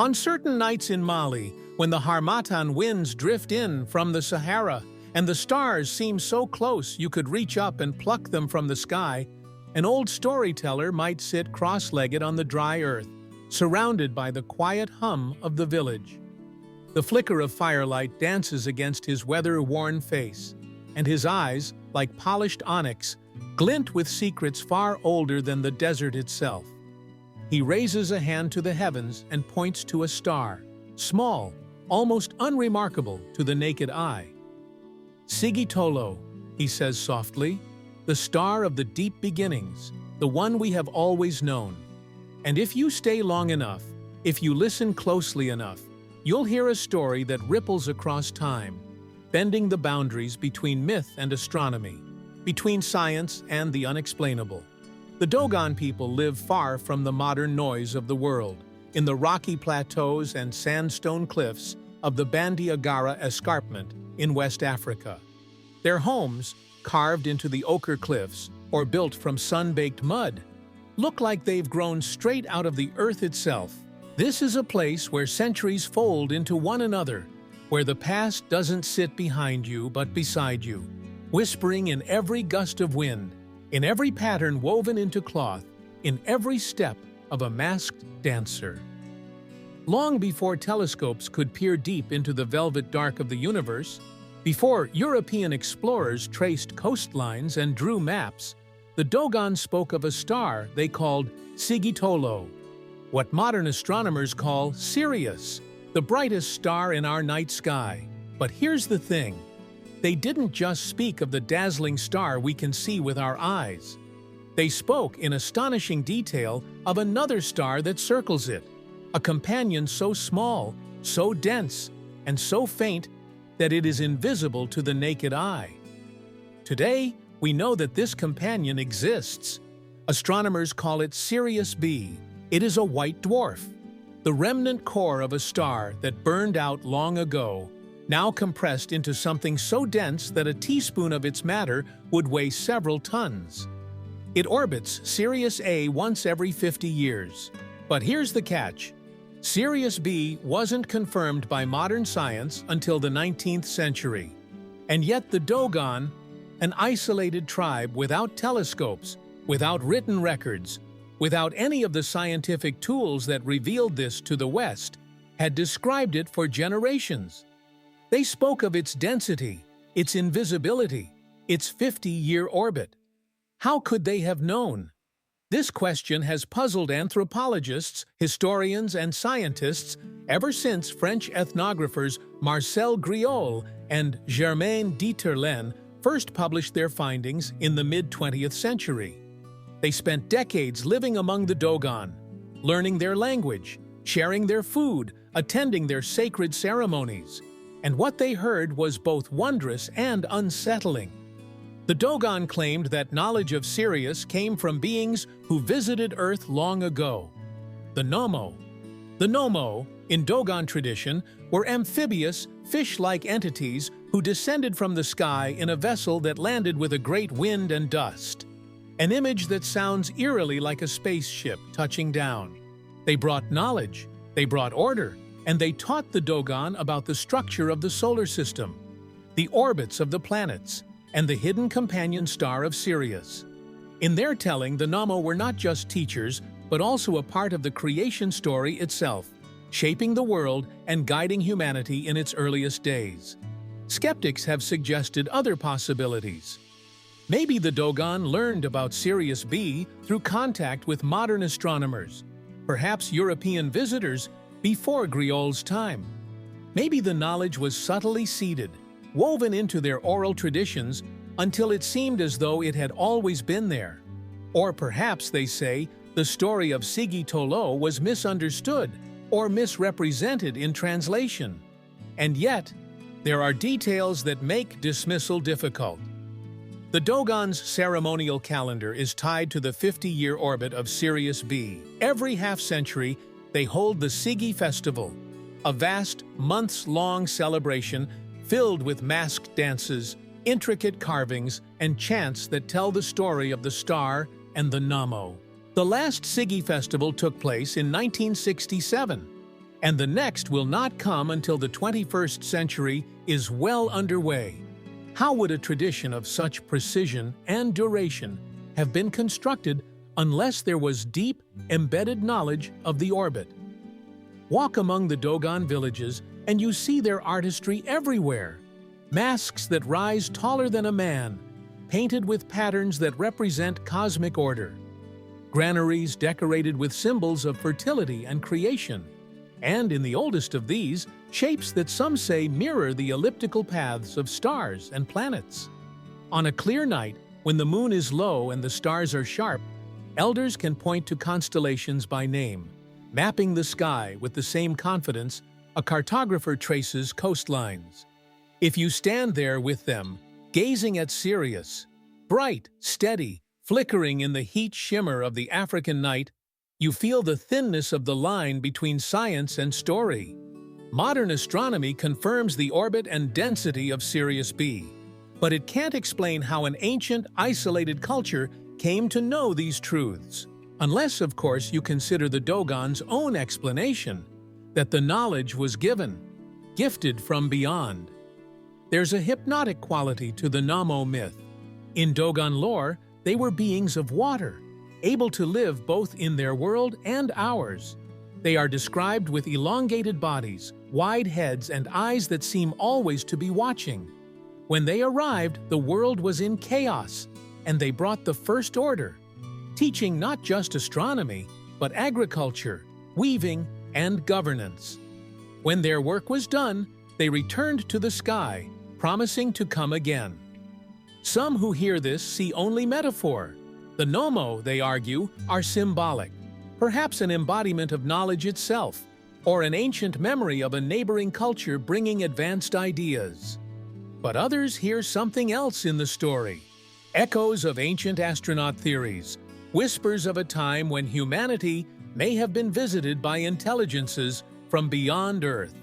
On certain nights in Mali, when the harmattan winds drift in from the Sahara and the stars seem so close you could reach up and pluck them from the sky, an old storyteller might sit cross-legged on the dry earth, surrounded by the quiet hum of the village. The flicker of firelight dances against his weather-worn face, and his eyes, like polished onyx, glint with secrets far older than the desert itself. He raises a hand to the heavens and points to a star, small, almost unremarkable to the naked eye. "Sigitolo," he says softly, "the star of the deep beginnings, the one we have always known. And if you stay long enough, if you listen closely enough, you'll hear a story that ripples across time, bending the boundaries between myth and astronomy, between science and the unexplainable." The Dogon people live far from the modern noise of the world, in the rocky plateaus and sandstone cliffs of the Bandiagara escarpment in West Africa. Their homes, carved into the ochre cliffs or built from sun-baked mud, look like they've grown straight out of the earth itself. This is a place where centuries fold into one another, where the past doesn't sit behind you but beside you, whispering in every gust of wind, in every pattern woven into cloth, in every step of a masked dancer. Long before telescopes could peer deep into the velvet dark of the universe, before European explorers traced coastlines and drew maps, the Dogon spoke of a star they called Sigitolo, what modern astronomers call Sirius, the brightest star in our night sky. But here's the thing. They didn't just speak of the dazzling star we can see with our eyes. They spoke in astonishing detail of another star that circles it, a companion so small, so dense, and so faint that it is invisible to the naked eye. Today, we know that this companion exists. Astronomers call it Sirius B. It is a white dwarf, the remnant core of a star that burned out long ago, now compressed into something so dense that a teaspoon of its matter would weigh several tons. It orbits Sirius A once every 50 years. But here's the catch. Sirius B wasn't confirmed by modern science until the 19th century. And yet the Dogon, an isolated tribe without telescopes, without written records, without any of the scientific tools that revealed this to the West, had described it for generations. They spoke of its density, its invisibility, its 50-year orbit. How could they have known? This question has puzzled anthropologists, historians, and scientists ever since French ethnographers Marcel Griaule and Germain Dieterlen first published their findings in the mid-20th century. They spent decades living among the Dogon, learning their language, sharing their food, attending their sacred ceremonies. And what they heard was both wondrous and unsettling. The Dogon claimed that knowledge of Sirius came from beings who visited Earth long ago. The Nommo. The Nommo, in Dogon tradition, were amphibious, fish-like entities who descended from the sky in a vessel that landed with a great wind and dust. An image that sounds eerily like a spaceship touching down. They brought knowledge, they brought order, and they taught the Dogon about the structure of the solar system, the orbits of the planets, and the hidden companion star of Sirius. In their telling, the Nommo were not just teachers, but also a part of the creation story itself, shaping the world and guiding humanity in its earliest days. Skeptics have suggested other possibilities. Maybe the Dogon learned about Sirius B through contact with modern astronomers, perhaps European visitors before Griaule's time. Maybe the knowledge was subtly seeded, woven into their oral traditions until it seemed as though it had always been there. Or perhaps, they say, the story of Sigitolo was misunderstood or misrepresented in translation. And yet, there are details that make dismissal difficult. The Dogon's ceremonial calendar is tied to the 50-year orbit of Sirius B. Every half-century, they hold the Sigi Festival, a vast, months-long celebration filled with masked dances, intricate carvings, and chants that tell the story of the star and the Nommo. The last Sigi Festival took place in 1967. and the next will not come until the 21st century is well underway. How would a tradition of such precision and duration have been constructed unless there was deep, embedded knowledge of the orbit? Walk among the Dogon villages and you see their artistry everywhere. Masks that rise taller than a man, painted with patterns that represent cosmic order. Granaries decorated with symbols of fertility and creation. And in the oldest of these, shapes that some say mirror the elliptical paths of stars and planets. On a clear night, when the moon is low and the stars are sharp, elders can point to constellations by name, mapping the sky with the same confidence a cartographer traces coastlines. If you stand there with them, gazing at Sirius, bright, steady, flickering in the heat shimmer of the African night, you feel the thinness of the line between science and story. Modern astronomy confirms the orbit and density of Sirius B, but it can't explain how an ancient, isolated culture came to know these truths. Unless, of course, you consider the Dogon's own explanation, that the knowledge was gifted from beyond. There's a hypnotic quality to the Nommo myth. In Dogon lore, they were beings of water, able to live both in their world and ours. They are described with elongated bodies, wide heads, and eyes that seem always to be watching. When they arrived, the world was in chaos, and they brought the first order, teaching not just astronomy, but agriculture, weaving, and governance. When their work was done, they returned to the sky, promising to come again. Some who hear this see only metaphor. The Nommo, they argue, are symbolic, perhaps an embodiment of knowledge itself, or an ancient memory of a neighboring culture bringing advanced ideas. But others hear something else in the story. Echoes of ancient astronaut theories, whispers of a time when humanity may have been visited by intelligences from beyond Earth.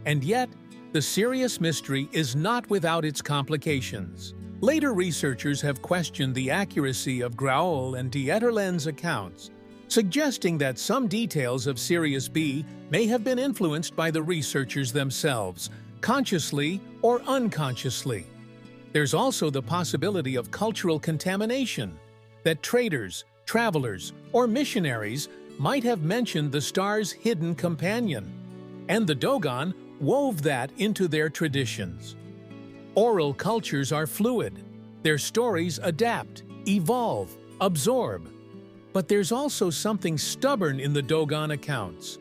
And yet, the Sirius Mystery is not without its complications. Later researchers have questioned the accuracy of Graul and Dieterlen's accounts, suggesting that some details of Sirius B may have been influenced by the researchers themselves, consciously or unconsciously. There's also the possibility of cultural contamination, that traders, travelers, or missionaries might have mentioned the star's hidden companion, and the Dogon wove that into their traditions. Oral cultures are fluid. Their stories adapt, evolve, absorb. But there's also something stubborn in the Dogon accounts,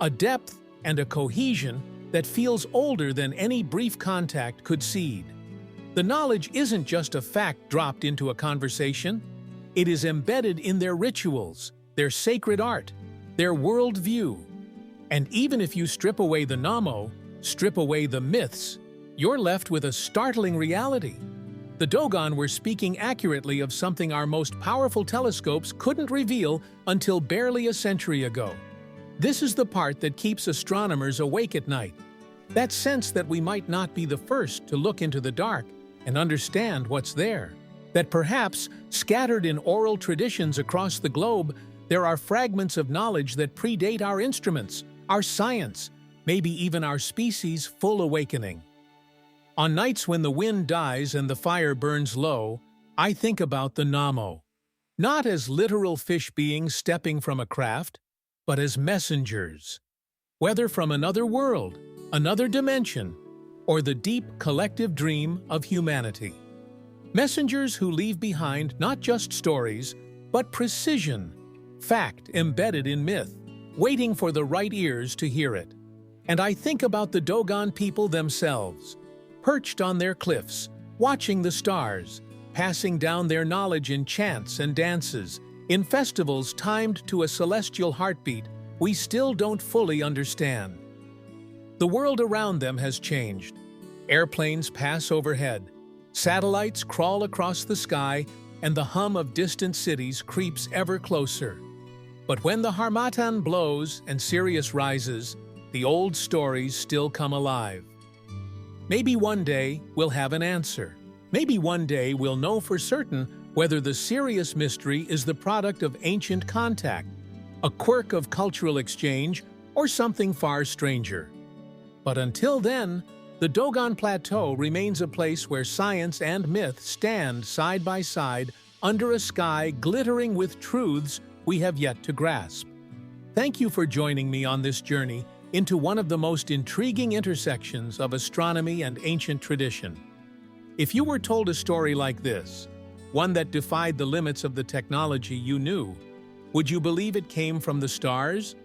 a depth and a cohesion that feels older than any brief contact could seed. The knowledge isn't just a fact dropped into a conversation. It is embedded in their rituals, their sacred art, their worldview. And even if you strip away the Nommo, strip away the myths, you're left with a startling reality. The Dogon were speaking accurately of something our most powerful telescopes couldn't reveal until barely a century ago. This is the part that keeps astronomers awake at night. That sense that we might not be the first to look into the dark and understand what's there. That perhaps, scattered in oral traditions across the globe, there are fragments of knowledge that predate our instruments, our science, maybe even our species' full awakening. On nights when the wind dies and the fire burns low, I think about the Nommo, not as literal fish beings stepping from a craft, but as messengers, whether from another world, another dimension, or the deep collective dream of humanity. Messengers who leave behind not just stories, but precision, fact embedded in myth, waiting for the right ears to hear it. And I think about the Dogon people themselves, perched on their cliffs, watching the stars, passing down their knowledge in chants and dances, in festivals timed to a celestial heartbeat we still don't fully understand. The world around them has changed. Airplanes pass overhead, satellites crawl across the sky, and the hum of distant cities creeps ever closer. But when the harmattan blows and Sirius rises, the old stories still come alive. Maybe one day we'll have an answer. Maybe one day we'll know for certain whether the Sirius Mystery is the product of ancient contact, a quirk of cultural exchange, or something far stranger. But until then, the Dogon Plateau remains a place where science and myth stand side by side under a sky glittering with truths we have yet to grasp. Thank you for joining me on this journey into one of the most intriguing intersections of astronomy and ancient tradition. If you were told a story like this, one that defied the limits of the technology you knew, would you believe it came from the stars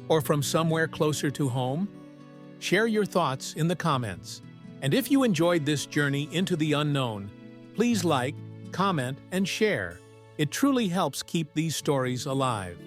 or from somewhere closer to home? Share your thoughts in the comments. And if you enjoyed this journey into the unknown, please like, comment, and share. It truly helps keep these stories alive.